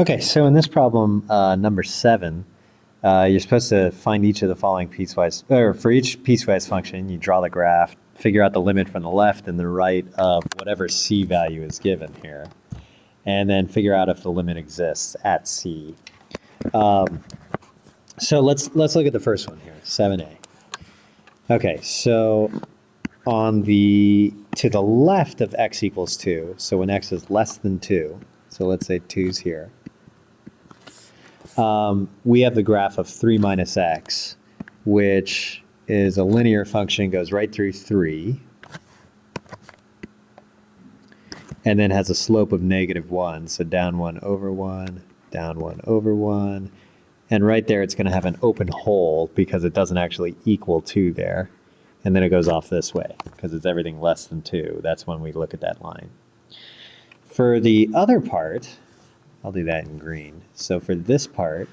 Okay, so in this problem, number 7, you're supposed to find each of the following piecewise, or for each piecewise function, you draw the graph, figure out the limit from the left and the right of whatever c value is given here, and then figure out if the limit exists at c. So let's look at the first one here, 7a. Okay, so to the left of x equals 2, so when x is less than 2, so let's say 2's here, we have the graph of 3 minus x, which is a linear function, goes right through 3, and then has a slope of -1, so down 1 over 1, down 1 over 1, and right there it's going to have an open hole because it doesn't actually equal 2 there, and then it goes off this way because it's everything less than 2. That's when we look at that line. For the other part, I'll do that in green. So for this part,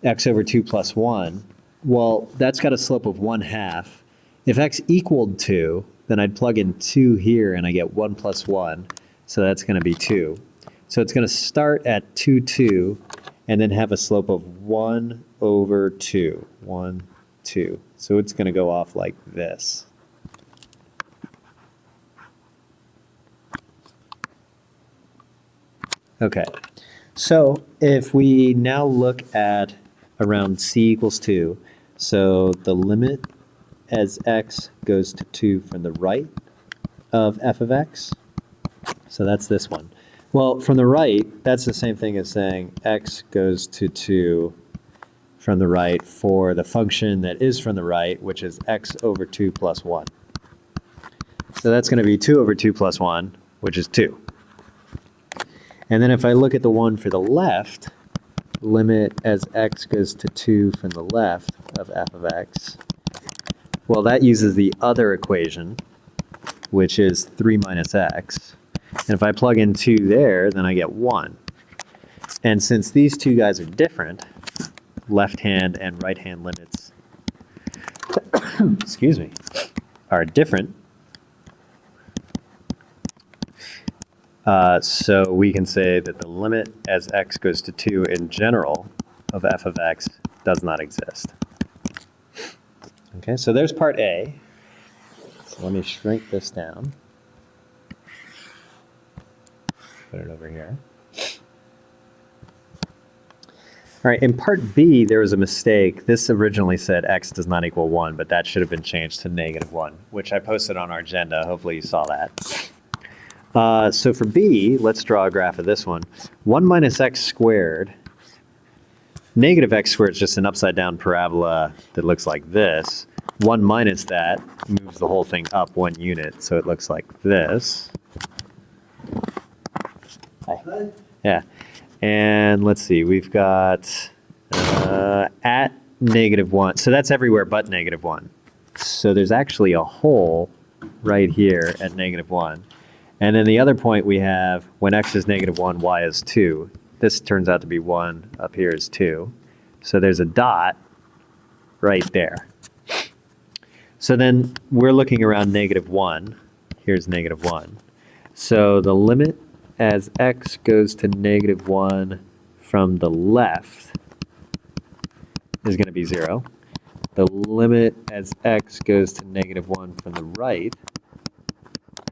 x over 2 plus 1, well, that's got a slope of 1/2. If x equaled 2, then I'd plug in 2 here and I get 1 plus 1, so that's going to be 2. So it's going to start at 2, 2, and then have a slope of 1 over 2, 1, 2. So it's going to go off like this. Okay, so if we now look at around c equals 2, so the limit as x goes to 2 from the right of f of x, so that's this one. Well, from the right, that's the same thing as saying x goes to 2 from the right for the function that is from the right, which is x over 2 plus 1. So that's going to be 2 over 2 plus 1, which is 2. And then if I look at the one for the left, limit as x goes to 2 from the left of f of x, well, that uses the other equation, which is 3 minus x. And if I plug in 2 there, then I get 1. And since these two guys are different, left-hand and right-hand limits, excuse me, are different, so we can say that the limit as x goes to 2 in general of f of x does not exist. Okay, so there's part A. So let me shrink this down. Put it over here. All right, in part B, there was a mistake. This originally said x does not equal 1, but that should have been changed to -1, which I posted on our agenda. Hopefully you saw that. So for B, let's draw a graph of this one. 1 minus x squared. Negative x squared is just an upside down parabola that looks like this. 1 minus that moves the whole thing up 1 unit, so it looks like this. Hi. Yeah. And let's see, we've got at -1. So that's everywhere but -1. So there's actually a hole right here at -1. And then the other point we have, when x is -1, y is 2. This turns out to be 1, up here is 2. So there's a dot right there. So then we're looking around -1. Here's -1. So the limit as x goes to -1 from the left is going to be 0. The limit as x goes to -1 from the right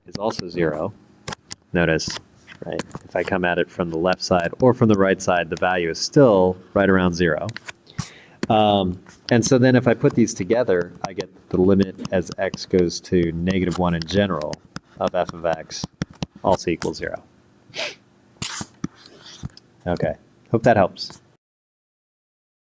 is also 0. Notice, right, if I come at it from the left side or from the right side, the value is still right around 0. And so then if I put these together, I get the limit as x goes to -1 in general of f of x also equals 0. Okay, hope that helps.